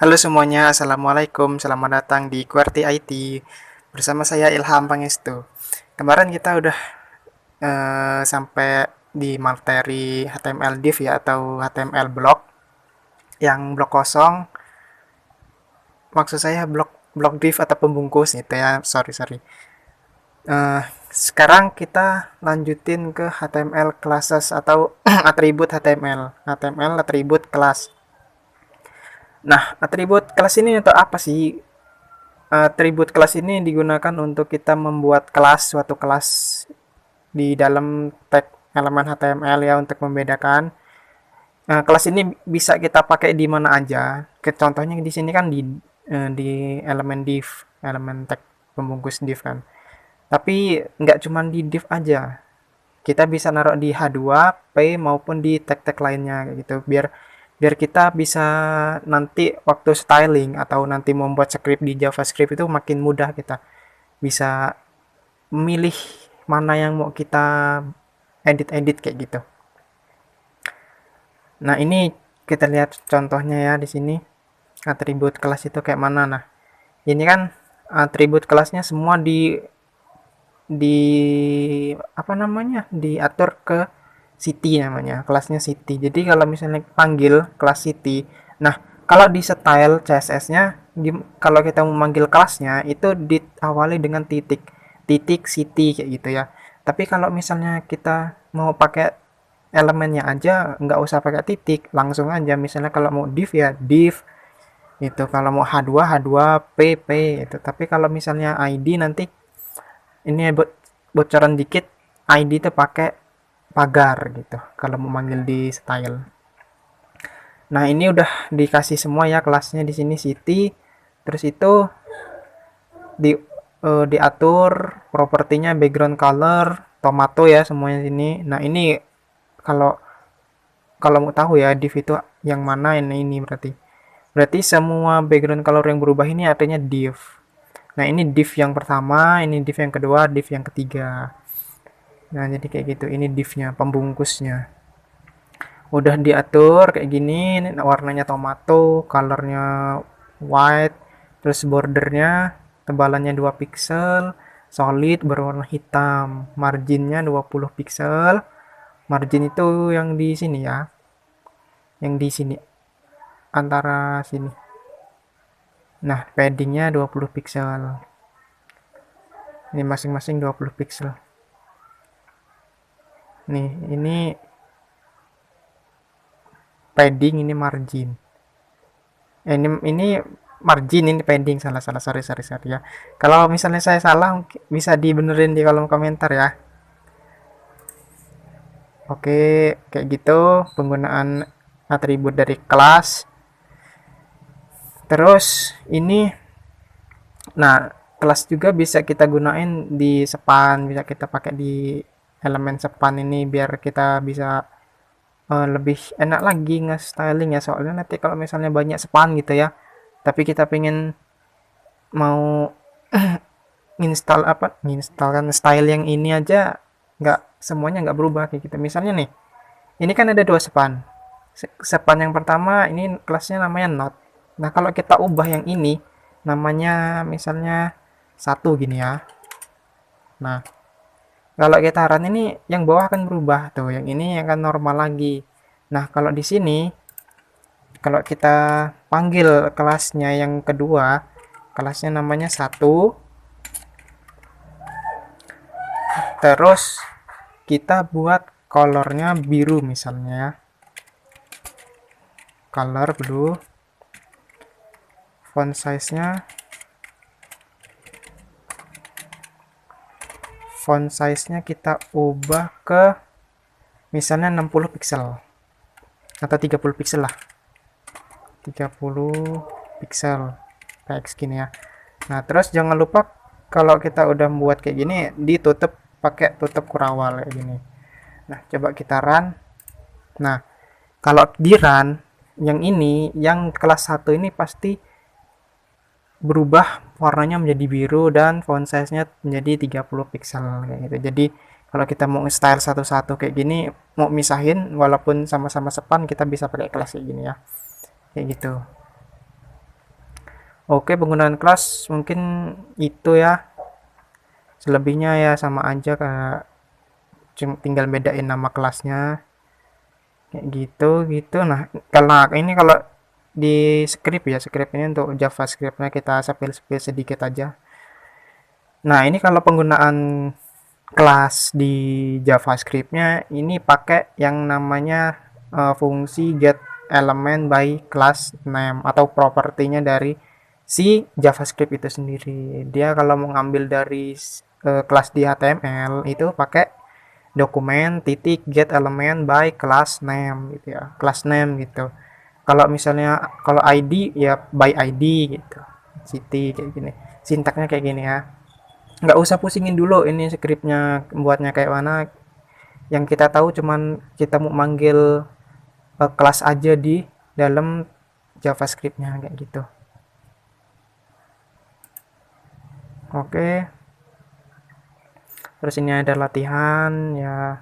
Halo semuanya, Assalamualaikum, selamat datang di QWERTY IT. Bersama saya Ilham Pangestu. Kemarin kita udah sampai di materi HTML div ya, atau HTML block. Yang blok kosong, maksud saya blok div atau pembungkus gitu ya, sorry. Sekarang kita lanjutin ke HTML classes atau atribut HTML. HTML atribut kelas. Nah, atribut kelas ini untuk apa sih? Atribut kelas ini digunakan untuk kita membuat kelas, suatu kelas di dalam tag elemen HTML ya, untuk membedakan. Kelas ini bisa kita pakai di mana aja. Contohnya di sini kan di elemen div, elemen tag pembungkus div kan. Tapi nggak cuma di div aja. Kita bisa naruh di H2, P maupun di tag-tag lainnya gitu. Biar biar kita bisa nanti waktu styling atau nanti membuat script di JavaScript itu makin mudah, kita bisa memilih mana yang mau kita edit-edit kayak gitu. Nah, ini kita lihat contohnya ya di sini. Atribut kelas itu kayak mana? Nah, ini kan atribut kelasnya semua di apa namanya? Diatur ke city namanya. Kelasnya city. Jadi kalau misalnya panggil kelas city, nah, kalau di style CSS-nya, kalau kita mau manggil kelasnya itu diawali dengan titik. Titik city kayak gitu ya. Tapi kalau misalnya kita mau pakai elemennya aja, nggak usah pakai titik, langsung aja. Misalnya kalau mau div ya div itu, kalau mau H2 H2, P itu. Tapi kalau misalnya ID, nanti ini bocoran dikit, ID itu pakai pagar gitu kalau mau manggil di style. Nah, ini udah dikasih semua ya kelasnya di sini city. Terus itu diatur propertinya, background color tomato ya semuanya sini. Nah, ini kalau kalau mau tahu ya div itu yang mana, ini berarti semua background color yang berubah ini artinya div. Nah, ini div yang pertama, ini div yang kedua, div yang ketiga. Nah, jadi kayak gitu. Ini divnya, pembungkusnya. Udah diatur kayak gini, warnanya tomato, colornya white, terus bordernya tebalannya 2 pixel, solid berwarna hitam, marginnya 20 pixel. Margin itu yang di sini ya, yang di sini, antara sini. Nah, paddingnya 20 pixel. Ini masing-masing 20 pixel. Nih, ini padding, ini margin. Ini margin, ini padding, salah salah sorry ya. Kalau misalnya saya salah, bisa dibenerin di kolom komentar ya. Oke, kayak gitu penggunaan atribut dari kelas. Terus ini, nah, kelas juga bisa kita gunain di span, bisa kita pakai di elemen span ini biar kita bisa lebih enak lagi nge-styling ya. Soalnya nanti kalau misalnya banyak span gitu ya, tapi kita pengen mau install apa, menginstalkan style yang ini aja, nggak semuanya nggak berubah kayak gitu. Misalnya nih, ini kan ada dua span. Span yang pertama ini kelasnya namanya not. Nah, kalau kita ubah yang ini namanya misalnya satu gini ya. Nah, kalau kita run ini, yang bawah akan berubah tuh, yang ini akan normal lagi. Nah, kalau di sini, kalau kita panggil kelasnya yang kedua, kelasnya namanya satu, terus kita buat colornya biru misalnya, color blue, font size-nya kita ubah ke misalnya 60 pixel atau 30 pixel lah, 30 pixel kayak segini ya. Nah, terus jangan lupa kalau kita udah membuat kayak gini, ditutup pakai tutup kurawal kayak gini. Nah, coba kita run. Nah, kalau di run yang ini, yang kelas 1 ini pasti berubah warnanya menjadi biru dan font size-nya menjadi 30 pixel kayak gitu. Jadi kalau kita mau style satu-satu kayak gini, mau misahin walaupun sama-sama span, kita bisa pakai kelas kayak gini ya. Kayak gitu. Oke, penggunaan kelas mungkin itu ya. Selebihnya ya sama aja, kayak tinggal bedain nama kelasnya kayak gitu gitu. Nah, kalau di script ya, script ini untuk JavaScript-nya kita spill sedikit aja. Nah, ini kalau penggunaan kelas di JavaScript-nya ini pakai yang namanya fungsi get element by class name atau propertinya dari si JavaScript itu sendiri. Dia kalau mau ngambil dari kelas di HTML itu pakai dokumen titik get element by class name gitu ya, class name gitu. Kalau misalnya kalau ID ya by ID gitu, city kayak gini, sintaknya kayak gini ya. Nggak usah pusingin dulu ini scriptnya buatnya kayak mana. Yang kita tahu cuman kita mau manggil kelas aja di dalam JavaScriptnya kayak gitu. Oke, terus ini ada latihan ya.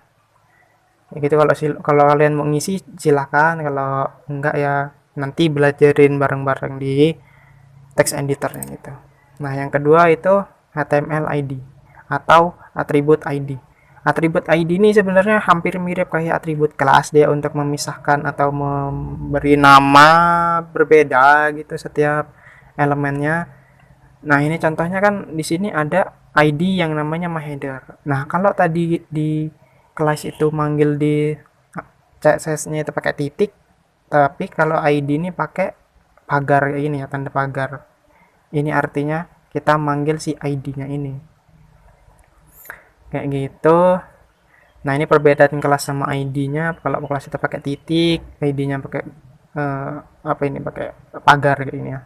Ya gitu, kalau kalian mau ngisi silahkan, kalau enggak ya nanti belajarin bareng-bareng di text editor gitu. Nah, yang kedua itu HTML ID atau atribut ID. Atribut ID ini sebenarnya hampir mirip kayak atribut kelas, dia untuk memisahkan atau memberi nama berbeda gitu setiap elemennya. Nah, ini contohnya kan di sini ada ID yang namanya myHeader. Nah, kalau tadi di kelas itu manggil di CSS-nya itu pakai titik, tapi kalau ID ini pakai pagar kayak ini ya, tanda pagar. Ini artinya kita manggil si ID-nya ini. Kayak gitu. Nah, ini perbedaan kelas sama ID-nya. Kalau kelas itu pakai titik, ID-nya pakai apa ini, pakai pagar kayak ini ya.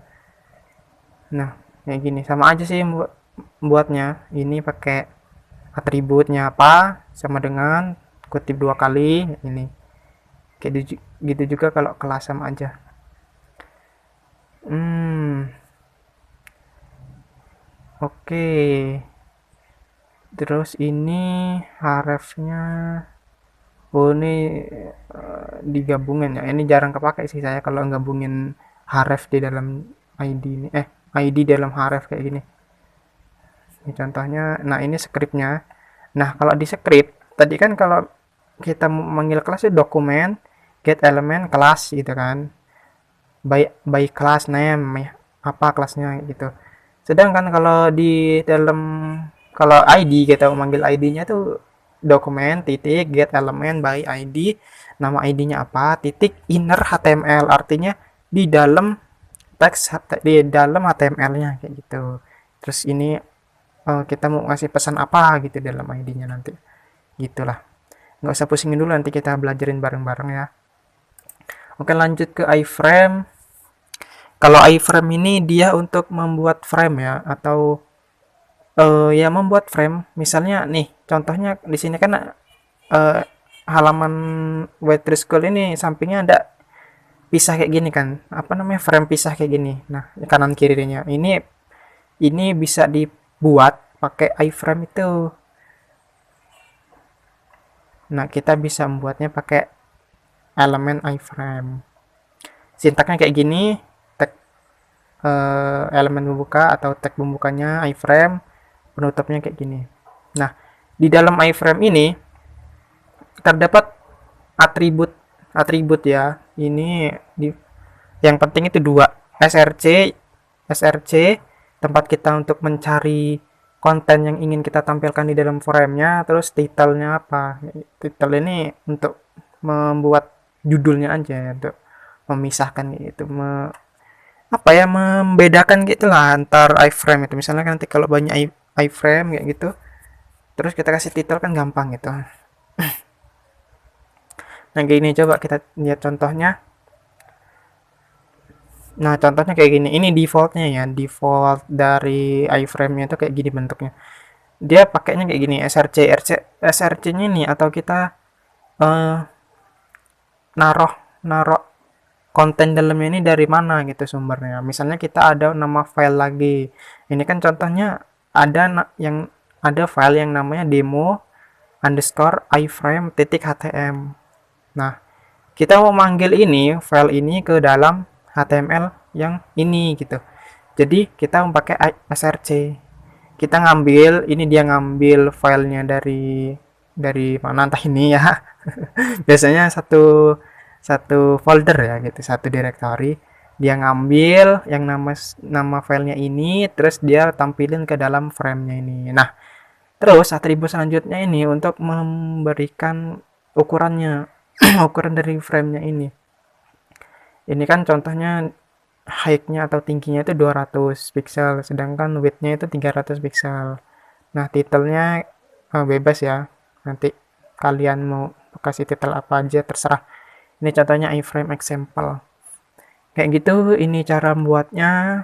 Nah, kayak gini sama aja sih buatnya. Ini pakai atributnya apa sama dengan kutip 2 kali ini. Kayak gitu juga kalau kelas sama aja. Oke. Terus ini hrefnya, oh ini digabungin ya. Ini jarang kepakai sih saya kalau gabungin href di dalam ID ini. ID dalam href kayak gini. Ini contohnya. Nah, ini scriptnya. Nah, kalau di script tadi kan kalau kita manggil kelas itu dokumen get element kelas gitu kan. By class name apa kelasnya gitu. Sedangkan kalau di dalam kalau ID kita manggil ID-nya tuh dokumen titik get element by ID, nama ID-nya apa titik inner HTML, artinya di dalam teks di dalam HTML-nya kayak gitu. Terus ini kita mau ngasih pesan apa gitu dalam ID-nya nanti, gitulah. Nggak usah pusingin dulu, nanti kita belajarin bareng-bareng ya. Oke, lanjut ke iframe. Kalau iframe ini dia untuk membuat frame ya, atau ya membuat frame. Misalnya nih, contohnya di sini kan halaman Web3 School ini sampingnya ada pisah kayak gini kan, apa namanya, frame pisah kayak gini. Nah, kanan kirinya ini bisa dibuat pakai iframe itu. Nah, kita bisa membuatnya pakai elemen iframe. Sintaknya kayak gini, tag elemen pembuka atau tag pembukanya iframe, penutupnya kayak gini. Nah, di dalam iframe ini terdapat atribut ya. Yang penting itu dua, src tempat kita untuk mencari konten yang ingin kita tampilkan di dalam frame-nya, terus title-nya apa. Title ini untuk membuat judulnya aja, untuk memisahkan gitu, apa ya, membedakan gitulah antar iframe itu. Misalnya nanti kalau banyak iframe kayak gitu, terus kita kasih title kan gampang gitu. Nah, gini coba kita lihat contohnya. Nah, contohnya kayak gini. Ini defaultnya ya, default dari iframe-nya itu kayak gini bentuknya. Dia pakainya kayak gini, src-nya ini, atau kita naruh konten dalamnya ini dari mana gitu sumbernya. Misalnya kita ada nama file lagi. Ini kan contohnya ada file yang namanya demo underscore iframe titik htm. Nah, kita mau manggil ini file ini ke dalam HTML yang ini gitu. Jadi kita memakai src, kita ngambil ini, dia ngambil filenya dari mana entah ini ya. Biasanya satu satu folder ya gitu, satu directory, dia ngambil yang nama filenya ini, terus dia tampilin ke dalam frame-nya ini. Nah, terus atribut selanjutnya ini untuk memberikan ukurannya, ukuran dari frame-nya ini. Ini kan contohnya height-nya atau tingginya itu 200 pixel, sedangkan width-nya itu 300 pixel. Nah, titelnya bebas ya. Nanti kalian mau kasih titel apa aja terserah. Ini contohnya iframe example. Kayak gitu, ini cara membuatnya.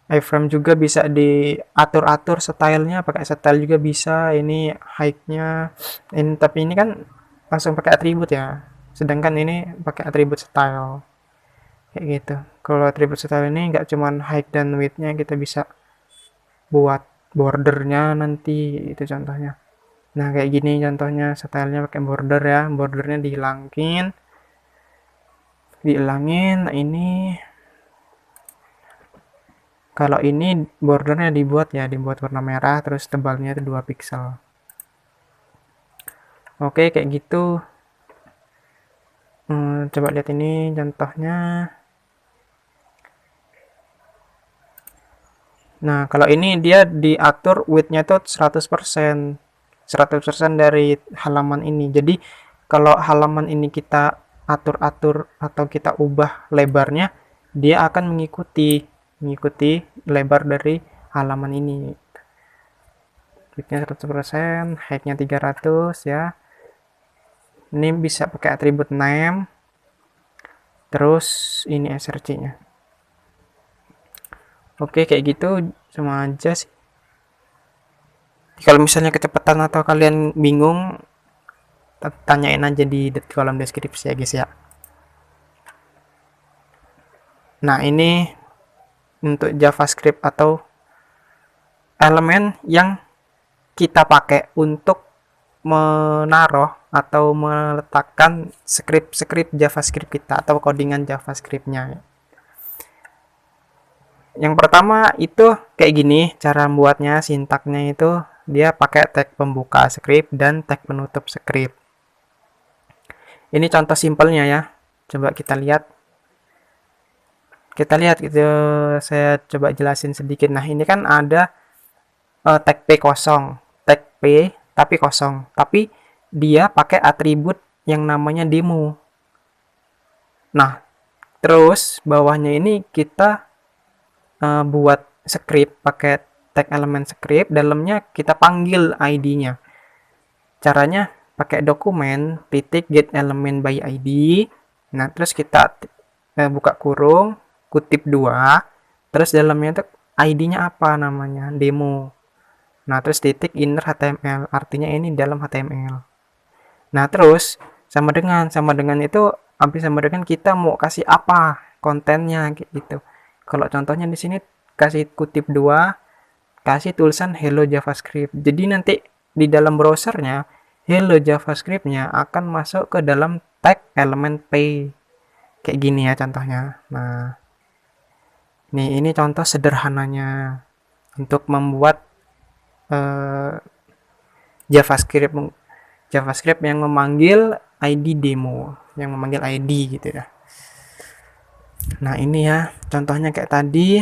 Iframe juga bisa diatur-atur stylenya, pakai style juga bisa. Ini height-nya. Ini tapi ini kan langsung pakai atribut ya. Sedangkan ini pakai atribut style. Kayak gitu. Kalau atribut style ini nggak cuman height dan width-nya, kita bisa buat bordernya nanti, itu contohnya. Nah, kayak gini contohnya, stylenya pakai border ya. Bordernya dihilangin. Nah, ini kalau ini bordernya dibuat warna merah, terus tebalnya itu 2 pixel. Oke, kayak gitu. Coba lihat ini contohnya. Nah, kalau ini dia diatur width-nya itu 100%. 100% dari halaman ini. Jadi, kalau halaman ini kita atur-atur atau kita ubah lebarnya, dia akan mengikuti lebar dari halaman ini. Width-nya 100%, height-nya 300 ya. Ini bisa pakai atribut name. Terus ini src-nya. Oke, kayak gitu sama aja sih. Kalau misalnya kecepatan atau kalian bingung, tanyain aja di kolom deskripsi ya guys ya. Nah, ini untuk JavaScript atau elemen yang kita pakai untuk menaruh atau meletakkan script JavaScript kita atau codingan JavaScript-nya. Yang pertama itu kayak gini cara membuatnya, sintaknya itu dia pakai tag pembuka script dan tag penutup script. Ini contoh simpelnya ya. Coba kita lihat. Gitu, saya coba jelasin sedikit. Nah, ini kan ada tag p kosong, tag p tapi kosong, tapi dia pakai atribut yang namanya demo. Nah, terus bawahnya ini kita buat script pakai tag elemen script, dalamnya kita panggil ID-nya. Caranya pakai dokumen titik get element by ID. Nah, terus kita buka kurung, kutip 2, terus dalamnya itu ID-nya apa namanya? Demo. Nah, terus titik inner HTML, artinya ini dalam HTML. Nah, terus sama dengan itu, hampir sama dengan kita mau kasih apa kontennya gitu. Kalau contohnya di sini kasih kutip 2, kasih tulisan hello JavaScript. Jadi nanti di dalam browsernya hello JavaScript-nya akan masuk ke dalam tag elemen p. Kayak gini ya contohnya. Nah, ini contoh sederhananya untuk membuat JavaScript yang memanggil ID demo, yang memanggil ID gitu ya. Nah, ini ya contohnya kayak tadi.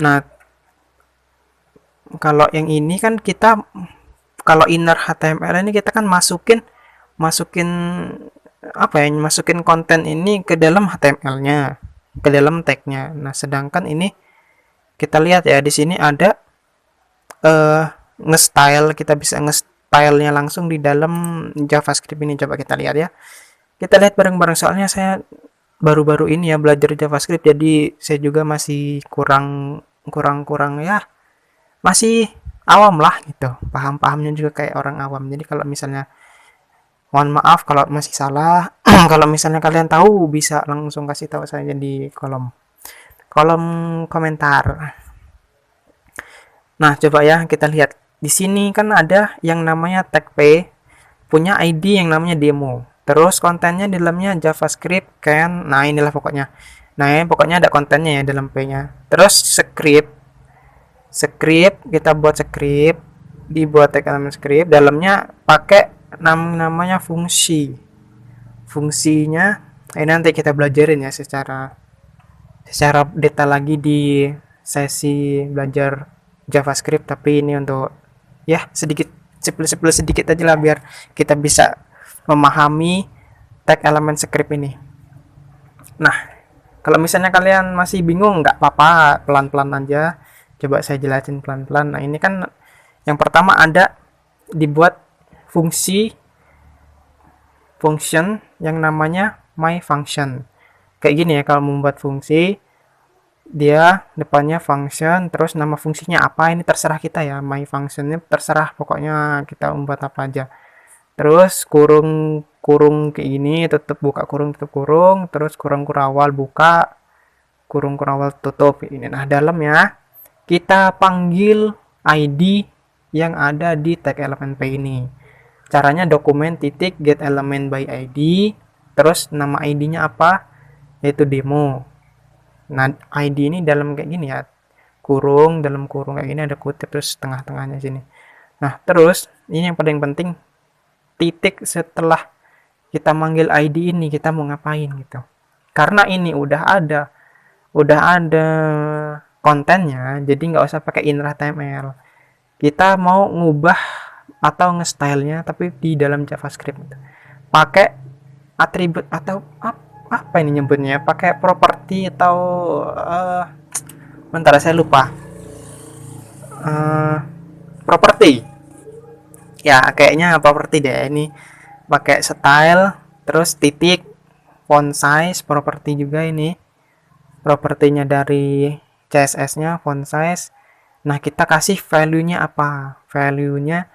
Nah, kalau yang ini kan kita, kalau inner HTML ini kita kan masukin apa ya, masukin konten ini ke dalam HTML-nya, ke dalam tag-nya. Nah, sedangkan ini kita lihat ya, di sini ada nge-style, kita bisa nge-style-nya langsung di dalam JavaScript ini. Coba kita lihat ya. Kita lihat bareng-bareng, soalnya saya baru-baru ini ya belajar JavaScript, jadi saya juga masih kurang ya, masih awam lah gitu, paham-pahamnya juga kayak orang awam. Jadi kalau misalnya, mohon maaf kalau masih salah. Kalau misalnya kalian tahu, bisa langsung kasih tahu saya di kolom komentar. Nah, coba ya kita lihat. Di sini kan ada yang namanya tag p punya ID yang namanya demo. Terus kontennya di dalamnya JavaScript kan. Nah, inilah pokoknya. Nah, ini pokoknya ada kontennya ya dalam P-nya. Terus script kita buat script, dibuat tag elemen script, dalamnya pakai namanya fungsinya ini nanti kita belajarin ya secara detail lagi di sesi belajar JavaScript, tapi ini untuk ya sedikit sepil sedikit aja lah biar kita bisa memahami tag elemen script ini. Nah, kalau misalnya kalian masih bingung nggak apa-apa, pelan-pelan aja, coba saya jelasin pelan-pelan. Nah, ini kan yang pertama ada dibuat function yang namanya my function. Kayak gini ya, kalau membuat fungsi dia depannya function, terus nama fungsinya apa ini terserah kita ya. My functionnya terserah, pokoknya kita membuat apa aja. Terus kurung kayak gini, tutup buka kurung tutup kurung, terus kurung kurawal buka, kurung kurawal tutup kayak gini. Nah, dalamnya kita panggil ID yang ada di tag elemen P ini. Caranya dokumen titik get element by ID, terus nama ID-nya apa, yaitu demo. Nah, ID ini dalam kayak gini ya, kurung, dalam kurung kayak gini ada kutip, terus tengah-tengahnya sini. Nah, terus ini yang paling penting, titik setelah kita manggil ID ini kita mau ngapain gitu. Karena ini udah ada kontennya, jadi nggak usah pakai inner HTML. Kita mau ngubah atau nge-stylenya tapi di dalam JavaScript. Pakai atribut atau apa ini nyebutnya? Pakai properti atau bentar saya lupa. Properti. Ya, kayaknya properti deh ini. Pakai style, terus titik, font size, properti juga ini. Propertinya dari CSS-nya, font size. Nah, kita kasih value-nya apa? Value-nya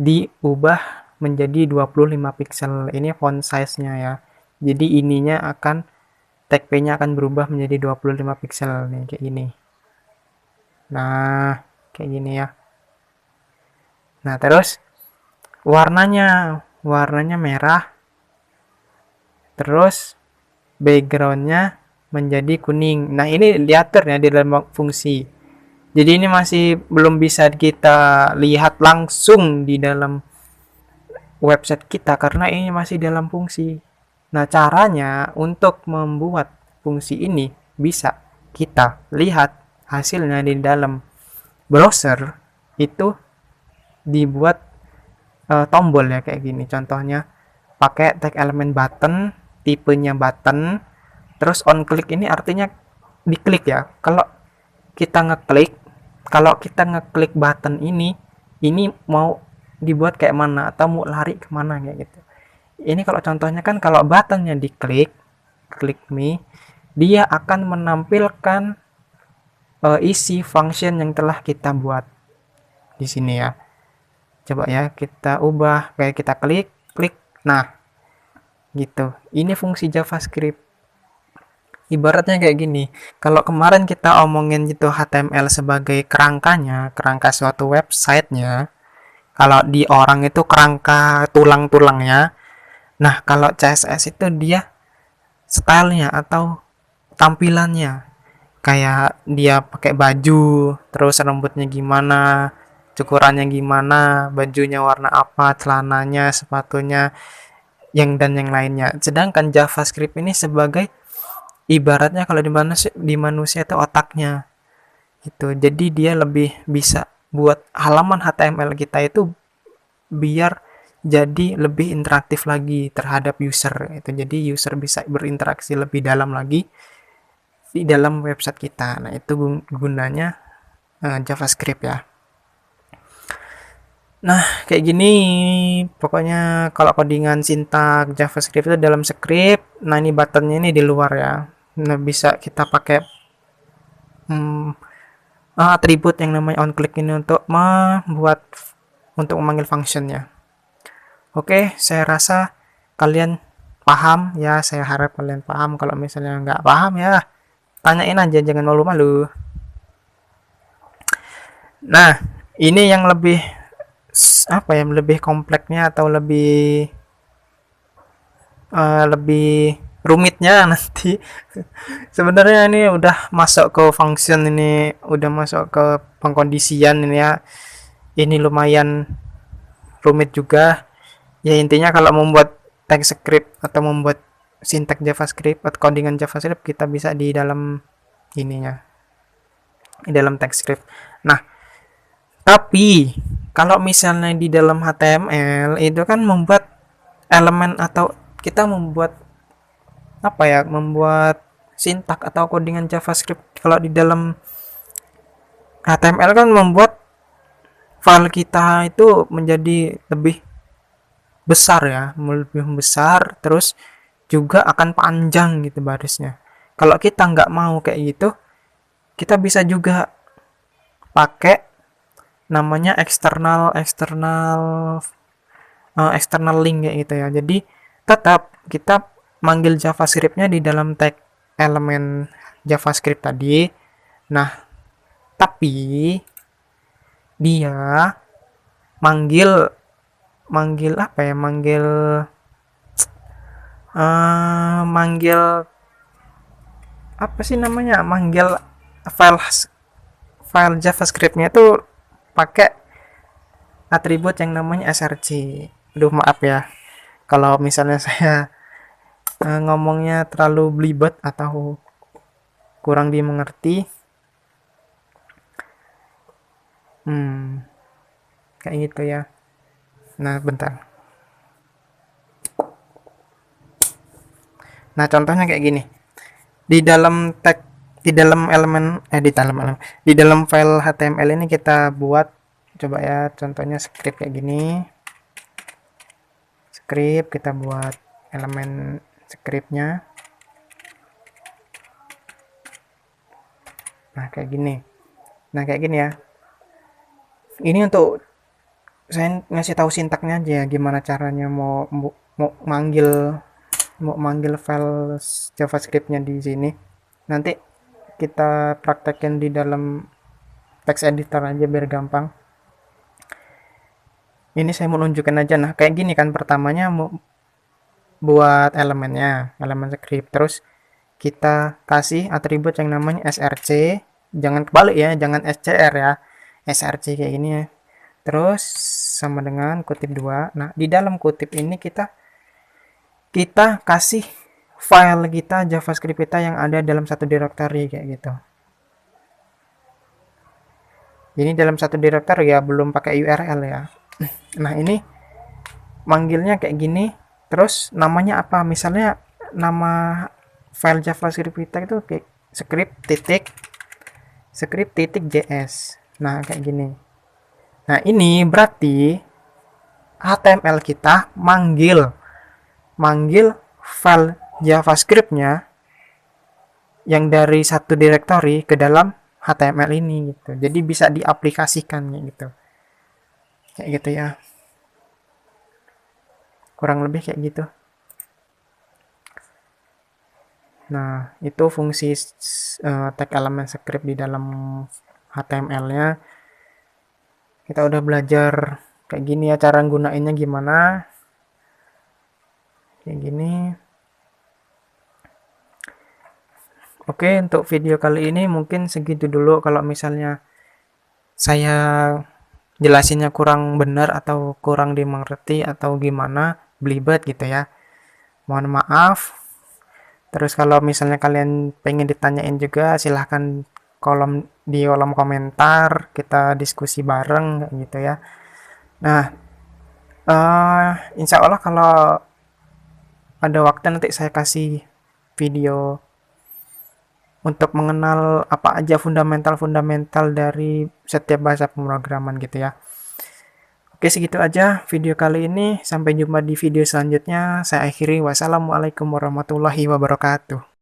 diubah menjadi 25 pixel. Ini font size-nya ya. Jadi ininya akan tag P-nya akan berubah menjadi 25 pixel nih kayak gini. Nah, kayak gini ya. Nah, terus warnanya merah. Terus backgroundnya menjadi kuning. Nah, ini diatur ya di dalam fungsi. Jadi ini masih belum bisa kita lihat langsung di dalam website kita karena ini masih dalam fungsi. Nah, caranya untuk membuat fungsi ini bisa kita lihat hasilnya di dalam browser itu dibuat tombol ya kayak gini. Contohnya pakai tag elemen button, tipenya button, terus on click ini artinya diklik ya. Kalau kita ngeklik button ini mau dibuat kayak mana atau mau lari kemana kayak gitu. Ini kalau contohnya kan kalau buttonnya diklik, klik me, dia akan menampilkan isi function yang telah kita buat di sini ya. Coba ya kita ubah kayak kita klik. Nah, gitu. Ini fungsi JavaScript. Ibaratnya kayak gini. Kalau kemarin kita omongin gitu HTML sebagai kerangka suatu websitenya. Kalau di orang itu kerangka tulang-tulangnya. Nah, kalau CSS itu dia stylenya atau tampilannya. Kayak dia pakai baju, terus rambutnya gimana, cukurannya gimana, bajunya warna apa, celananya, sepatunya, dan yang lainnya. Sedangkan JavaScript ini sebagai ibaratnya kalau di manusia itu otaknya. Gitu. Jadi dia lebih bisa buat halaman HTML kita itu biar jadi lebih interaktif lagi terhadap user itu. Jadi user bisa berinteraksi lebih dalam lagi di dalam website kita. Nah, itu gunanya JavaScript ya. Nah, kayak gini pokoknya kalau codingan sintak JavaScript itu dalam script. Nah, ini buttonnya ini di luar ya. Nah, bisa kita pakai atribut yang namanya onClick ini untuk memanggil functionnya. Oke, saya rasa kalian paham ya. Saya harap kalian paham. Kalau misalnya nggak paham ya tanyain aja, jangan malu-malu. Nah, ini yang lebih lebih kompleksnya atau lebih lebih rumitnya nanti. Sebenarnya ini udah masuk ke function, ini udah masuk ke pengkondisian ini ya. Ini lumayan rumit juga. Ya intinya kalau membuat TypeScript atau membuat sintak JavaScript atau codingan JavaScript kita bisa di dalam ininya, di dalam TypeScript. Nah, tapi kalau misalnya di dalam HTML itu kan membuat elemen atau kita membuat apa ya, membuat sintak atau codingan JavaScript kalau di dalam HTML kan membuat file kita itu menjadi lebih besar ya, lebih besar, terus juga akan panjang gitu barisnya. Kalau kita nggak mau kayak gitu, kita bisa juga pakai namanya external link kayak gitu ya. Jadi tetap kita manggil JavaScript-nya di dalam tag elemen JavaScript tadi. Nah, tapi dia manggil manggil apa ya? Manggil apa sih namanya? Manggil file file JavaScript-nya itu pakai atribut yang namanya src. Aduh, maaf ya kalau misalnya saya ngomongnya terlalu belibet atau kurang dimengerti. Kayak gitu ya. Nah, bentar. Nah, contohnya kayak gini. Di dalam tag, di dalam elemen di dalam file HTML ini kita buat, coba ya, contohnya script kayak gini. Script kita buat elemen scriptnya. Nah, kayak gini. Nah, kayak gini ya. Ini untuk saya ngasih tahu sintaknya aja, gimana caranya mau manggil file JavaScript-nya di sini. Nanti kita praktekin di dalam text editor aja biar gampang. Ini saya mau nunjukin aja. Nah, kayak gini kan, pertamanya mau buat elemennya, elemen script. Terus kita kasih atribut yang namanya src. Jangan kebalik ya, jangan scr ya. src kayak gini ya. Terus sama dengan kutip 2. Nah, di dalam kutip ini kita kasih file kita, JavaScript kita yang ada dalam satu directory kayak gitu. Ini dalam satu directory ya, belum pakai URL ya. Nah, ini manggilnya kayak gini. Terus namanya apa? Misalnya nama file JavaScript kita itu kayak script.js. Nah, kayak gini. Nah, ini berarti HTML kita manggil file JavaScript-nya yang dari satu directory ke dalam HTML ini gitu. Jadi bisa diaplikasikan gitu. Kayak gitu ya. Kurang lebih kayak gitu. Nah, itu fungsi tag element script di dalam HTML-nya. Kita udah belajar kayak gini ya, cara gunainnya gimana. Kayak gini. Oke, untuk video kali ini mungkin segitu dulu. Kalau misalnya saya jelasinnya kurang benar atau kurang dimengerti atau gimana, belibet gitu ya, mohon maaf. Terus kalau misalnya kalian pengen ditanyain juga, silahkan di kolom komentar, kita diskusi bareng gitu ya. Nah, insya Allah kalau ada waktu nanti saya kasih video untuk mengenal apa aja fundamental-fundamental dari setiap bahasa pemrograman gitu ya. Oke, segitu aja video kali ini. Sampai jumpa di video selanjutnya. Saya akhiri. Wassalamualaikum warahmatullahi wabarakatuh.